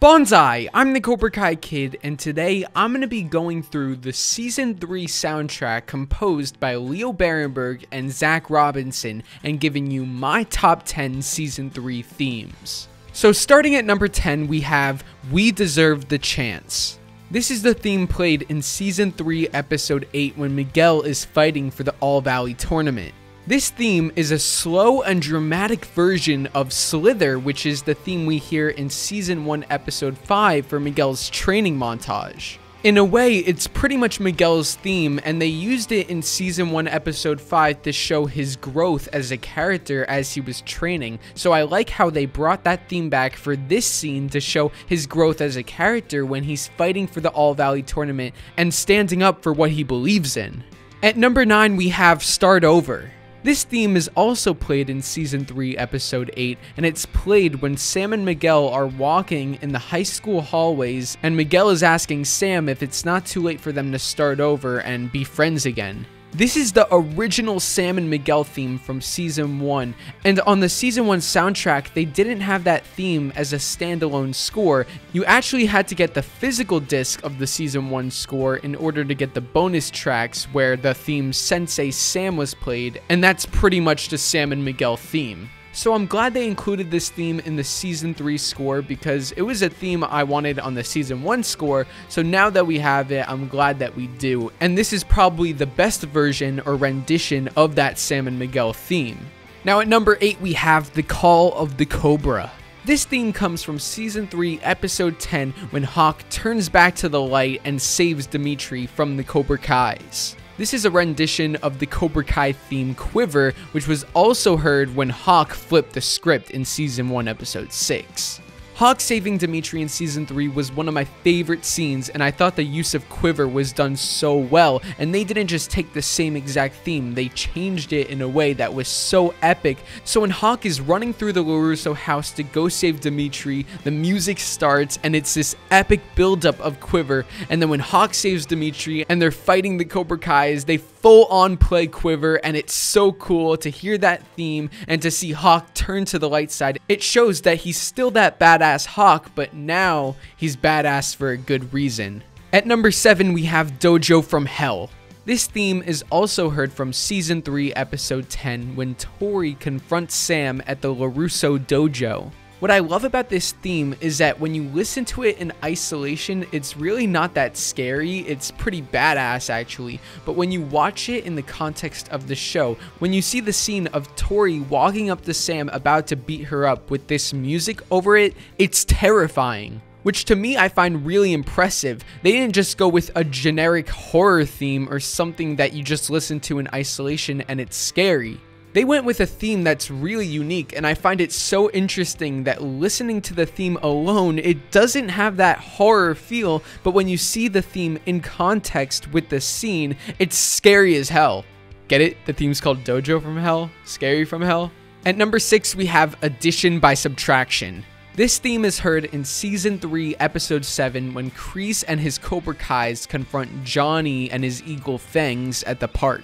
Bonsai! I'm the Cobra Kai Kid, and today I'm going to be going through the Season 3 soundtrack composed by Leo Barenberg and Zach Robinson and giving you my top 10 Season 3 themes. So starting at number 10, we have We Deserve the Chance. This is the theme played in Season 3, Episode 8 when Miguel is fighting for the All Valley tournament. This theme is a slow and dramatic version of Slither, which is the theme we hear in Season 1, Episode 5 for Miguel's training montage. In a way, it's pretty much Miguel's theme, and they used it in Season 1, Episode 5 to show his growth as a character as he was training, so I like how they brought that theme back for this scene to show his growth as a character when he's fighting for the All Valley tournament and standing up for what he believes in. At number 9, we have Start Over. This theme is also played in Season 3, Episode 8, and it's played when Sam and Miguel are walking in the high school hallways, and Miguel is asking Sam if it's not too late for them to start over and be friends again. This is the original Sam and Miguel theme from Season 1, and on the Season 1 soundtrack, they didn't have that theme as a standalone score. You actually had to get the physical disc of the Season 1 score in order to get the bonus tracks where the theme Sensei Sam was played, and that's pretty much the Sam and Miguel theme. So I'm glad they included this theme in the Season 3 score because it was a theme I wanted on the Season 1 score, so now that we have it, I'm glad that we do. And this is probably the best version or rendition of that Sam and Miguel theme. Now at number 8, we have The Call of the Cobra. This theme comes from Season 3, Episode 10, when Hawk turns back to the light and saves Demetri from the Cobra Kais. This is a rendition of the Cobra Kai theme Quiver, which was also heard when Hawk flipped the script in Season 1, Episode 6. Hawk saving Demetri in Season 3 was one of my favorite scenes, and I thought the use of Quiver was done so well, and they didn't just take the same exact theme, they changed it in a way that was so epic. So when Hawk is running through the LaRusso house to go save Demetri, the music starts, and it's this epic buildup of Quiver, and then when Hawk saves Demetri and they're fighting the Cobra Kais, they full on play Quiver, and it's so cool to hear that theme and to see Hawk turn to the light side. It shows that he's still that badass Hawk, but now he's badass for a good reason. At number 7, we have Dojo from Hell. This theme is also heard from Season 3, Episode 10, when TORY confronts Sam at the LaRusso dojo. What I love about this theme is that when you listen to it in isolation, it's really not that scary. It's pretty badass actually, but when you watch it in the context of the show, when you see the scene of TORY walking up to Sam about to beat her up with this music over it, it's terrifying. Which to me I find really impressive. They didn't just go with a generic horror theme or something that you just listen to in isolation and it's scary. They went with a theme that's really unique, and I find it so interesting that listening to the theme alone, it doesn't have that horror feel, but when you see the theme in context with the scene, it's scary as hell. Get it? The theme's called Dojo from Hell? Scary from Hell? At number 6, we have Addition by Subtraction. This theme is heard in Season 3, Episode 7, when KREESE and his Cobra Kais confront Johnny and his Eagle Fangs at the park.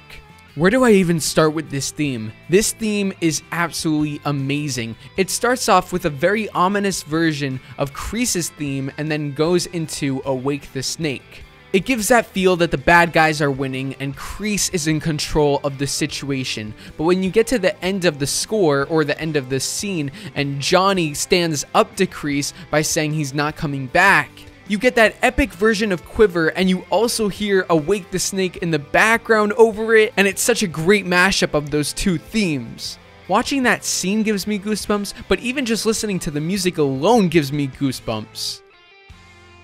Where do I even start with this theme? This theme is absolutely amazing. It starts off with a very ominous version of KREESE's theme and then goes into Awake the Snake. It gives that feel that the bad guys are winning and KREESE is in control of the situation. But when you get to the end of the score or the end of the scene and Johnny stands up to KREESE by saying he's not coming back, you get that epic version of Quiver, and you also hear Awake the Snake in the background over it, and it's such a great mashup of those two themes. Watching that scene gives me goosebumps, but even just listening to the music alone gives me goosebumps.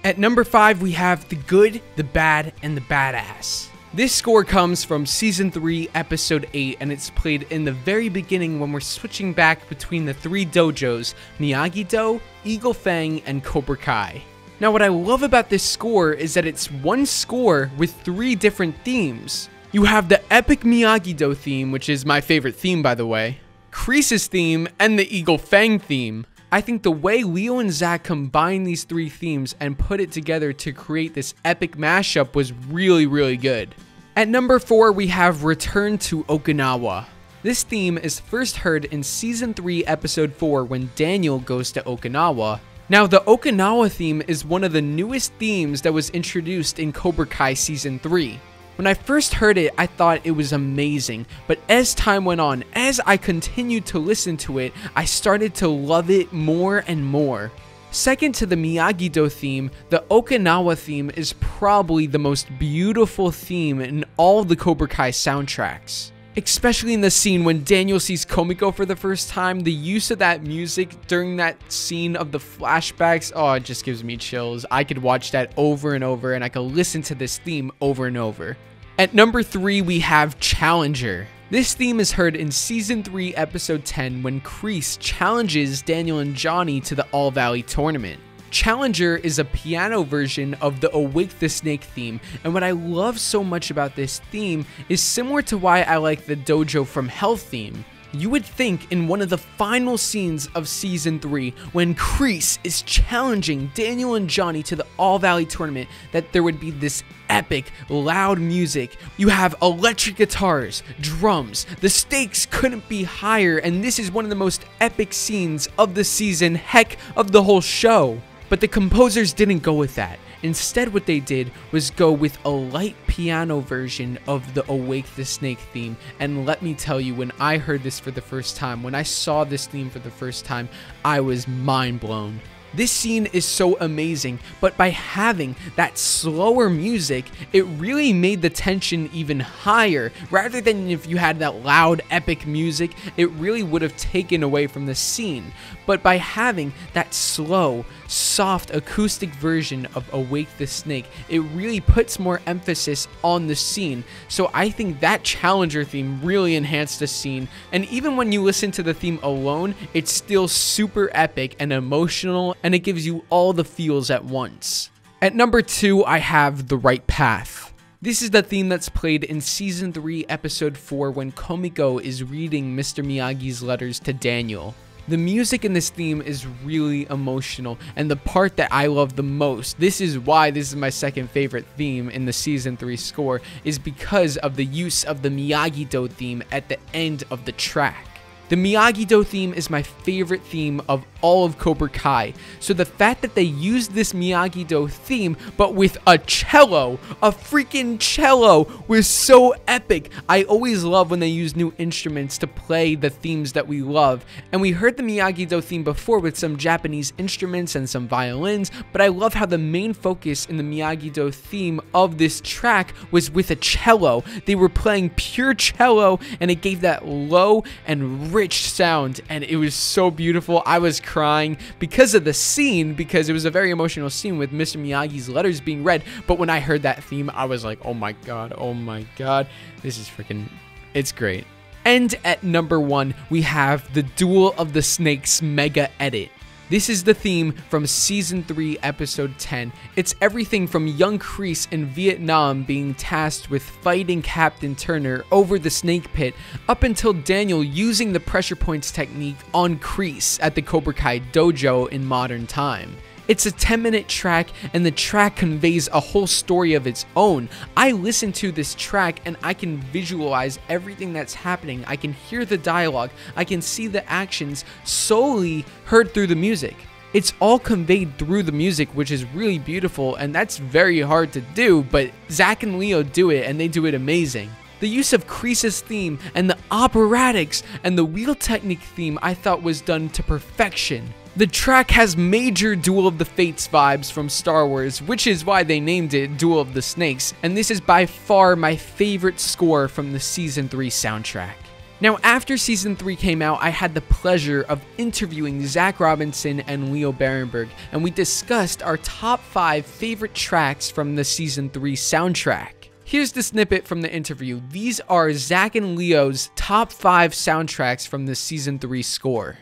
At number 5, we have The Good, the Bad, and the Badass. This score comes from Season 3, Episode 8, and it's played in the very beginning when we're switching back between the 3 dojos, Miyagi-Do, Eagle Fang, and Cobra Kai. Now what I love about this score is that it's one score with 3 different themes. You have the epic Miyagi-Do theme, which is my favorite theme by the way, KREESE's theme, and the Eagle Fang theme. I think the way Leo and Zach combined these 3 themes and put it together to create this epic mashup was really good. At number 4, we have Return to Okinawa. This theme is first heard in Season 3, Episode 4 when Daniel goes to Okinawa. Now, the Okinawa theme is one of the newest themes that was introduced in Cobra Kai Season 3. When I first heard it, I thought it was amazing, but as time went on, as I continued to listen to it, I started to love it more and more. Second to the Miyagi-Do theme, the Okinawa theme is probably the most beautiful theme in all the Cobra Kai soundtracks. Especially in the scene when Daniel sees Komiko for the first time, the use of that music during that scene of the flashbacks, oh, it just gives me chills. I could watch that over and over, and I could listen to this theme over and over. At number 3, we have Challenger. This theme is heard in Season 3, Episode 10, when KREESE challenges Daniel and Johnny to the All Valley tournament. Challenger is a piano version of the Awake the Snake theme, and what I love so much about this theme is similar to why I like the Dojo from Hell theme. You would think in one of the final scenes of Season 3, when KREESE is challenging Daniel and Johnny to the All Valley tournament, that there would be this epic, loud music. You have electric guitars, drums, the stakes couldn't be higher, and this is one of the most epic scenes of the season, heck, of the whole show. But the composers didn't go with that. Instead, what they did was go with a light piano version of the Awake the Snake theme. And let me tell you, when I heard this for the first time, when I saw this theme for the first time, I was mind blown. This scene is so amazing, but by having that slower music, it really made the tension even higher. Rather than if you had that loud, epic music, it really would have taken away from the scene. But by having that slow, soft, acoustic version of Awake the Snake, it really puts more emphasis on the scene. So I think that Challenger theme really enhanced the scene, and even when you listen to the theme alone, it's still super epic and emotional, and it gives you all the feels at once. At number 2, I have The Right Path. This is the theme that's played in Season 3, Episode 4, when Komiko is reading Mr. Miyagi's letters to Daniel. The music in this theme is really emotional, and the part that I love the most, this is why this is my second favorite theme in the Season 3 score, is because of the use of the Miyagi-Do theme at the end of the track. The Miyagi-Do theme is my favorite theme of all of Cobra Kai, so the fact that they used this Miyagi-Do theme, but with a cello, a freaking cello, was so epic. I always love when they use new instruments to play the themes that we love, and we heard the Miyagi-Do theme before with some Japanese instruments and some violins, but I love how the main focus in the Miyagi-Do theme of this track was with a cello. They were playing pure cello, and it gave that low and rich sound, and it was so beautiful. I was crying because of the scene, because it was a very emotional scene with Mr. Miyagi's letters being read. But when I heard that theme, I was like, oh my god, this is freaking, it's great. And at number 1, we have the Duel of the Snakes Mega Edit. This is the theme from Season 3, Episode 10. It's everything from young KREESE in Vietnam being tasked with fighting Captain Turner over the snake pit, up until Daniel using the pressure points technique on KREESE at the Cobra Kai Dojo in modern time. It's a 10-minute track, and the track conveys a whole story of its own. I listen to this track and I can visualize everything that's happening. I can hear the dialogue. I can see the actions solely heard through the music. It's all conveyed through the music, which is really beautiful, and that's very hard to do, but Zach and Leo do it, and they do it amazing. The use of KREESE's theme and the operatics and the wheel technique theme I thought was done to perfection. The track has major Duel of the Fates vibes from Star Wars, which is why they named it Duel of the Snakes, and this is by far my favorite score from the Season 3 soundtrack. Now, after Season 3 came out, I had the pleasure of interviewing Zach Robinson and Leo Berenberg, and we discussed our top 5 favorite tracks from the Season 3 soundtrack. Here's the snippet from the interview. These are Zach and Leo's top 5 soundtracks from the Season 3 score.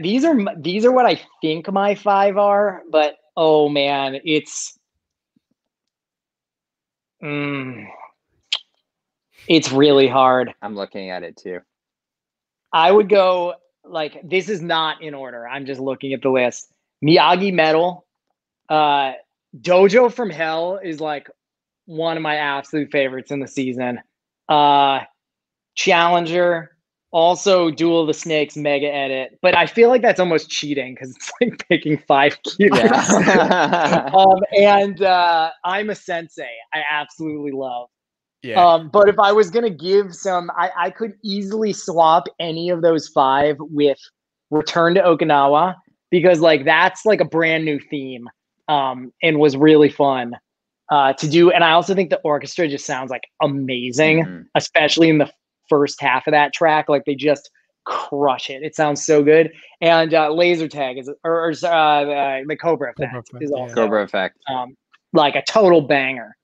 These are what I think my 5 are, but oh man, it's really hard. I'm looking at it too. I would go like, this is not in order. I'm just looking at the list. Miyagi Metal, Dojo from Hell is like one of my absolute favorites in the season. Challenger, Also, Duel of the Snakes mega edit, but I feel like that's almost cheating because it's like picking 5 cubes. Yeah. And I'm a Sensei. I absolutely love. Yeah. But if I was gonna give some, I could easily swap any of those 5 with Return to Okinawa because like that's like a brand new theme, and was really fun to do. And I also think the orchestra just sounds like amazing, especially in the first half of that track. Like they just crush it. It sounds so good. And Laser Tag is, or the Cobra Effect is also Cobra Effect. like a total banger.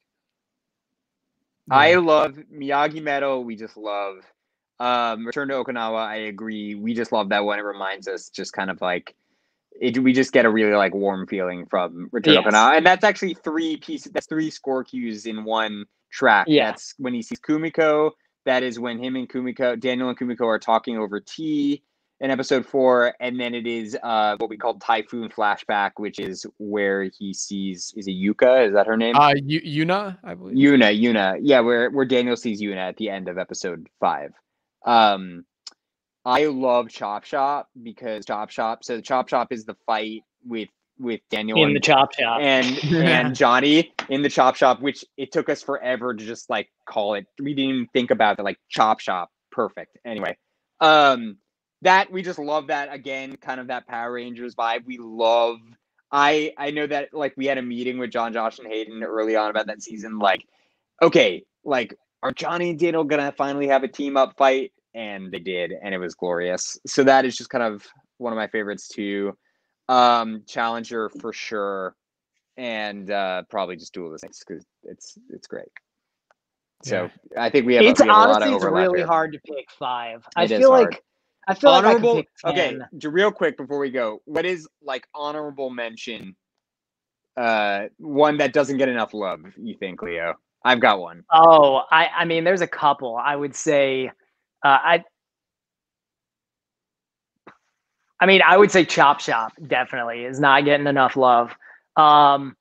I love Miyagi Meadow. We just love Return to Okinawa. I agree. We just love that one. It reminds us just kind of like we just get a really like warm feeling from Return to Okinawa. And that's actually 3 pieces. That's 3 score cues in one track. Yeah. That's when he sees Kumiko. That is when him and Kumiko, Daniel and Kumiko are talking over tea in episode 4. And then it is what we call Typhoon Flashback, which is where he sees, is it Yuka? Is that her name? Yuna, I believe. Yuna. Yeah, where Daniel sees Yuna at the end of episode 5. I love Chop Shop because Chop Shop is the fight with Daniel in the Chop Shop and Johnny in the Chop Shop, which it took us forever to just like call it. We didn't even think about it, like Chop Shop. Perfect. Anyway, that we just love that again, kind of that Power Rangers vibe. We love. I know that like we had a meeting with John, Josh, and Hayden early on about that season. Like, okay, like are Johnny and Daniel gonna finally have a team up fight? And they did, and it was glorious. So that is just kind of one of my favorites too. Challenger for sure, and probably just Duel of the Snakes because it's great. So I think we have a lot of overlap. It's really here. Hard to pick 5. I feel like honorable. Like I could pick 10. Okay, real quick before we go, what is like honorable mention? One that doesn't get enough love. You think, Leo? I've got one. Oh, I mean, there's a couple. I would say. I would say Chop Shop definitely is not getting enough love. For me,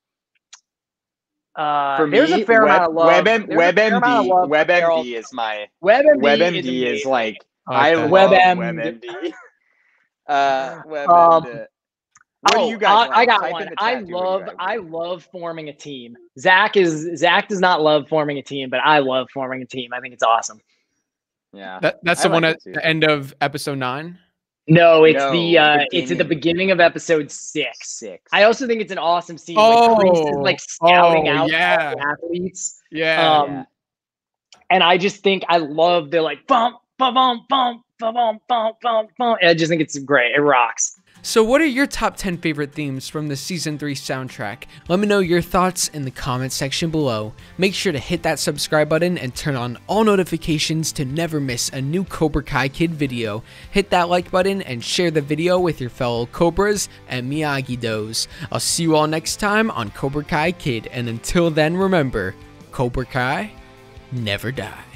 there's a fair amount of love. WebMD is my WebMD is like I love WebMD. What do you guys like? I got one. I love forming a team. Zach does not love forming a team, but I love forming a team. I think it's awesome. Yeah, that's the one at the end of episode 9. No, it's it's at the beginning of episode 6. I also think it's an awesome scene. KREESE is like scouting out all the athletes. Yeah. And I just think I love they're like bump, bump, bump, bump, bump, bump, bump, bump. I just think it's great. It rocks. So what are your top 10 favorite themes from the Season 3 soundtrack? Let me know your thoughts in the comment section below. Make sure to hit that subscribe button and turn on all notifications to never miss a new Cobra Kai Kid video. Hit that like button and share the video with your fellow Cobras and Miyagi-Dos. I'll see you all next time on Cobra Kai Kid, and until then remember, Cobra Kai never die.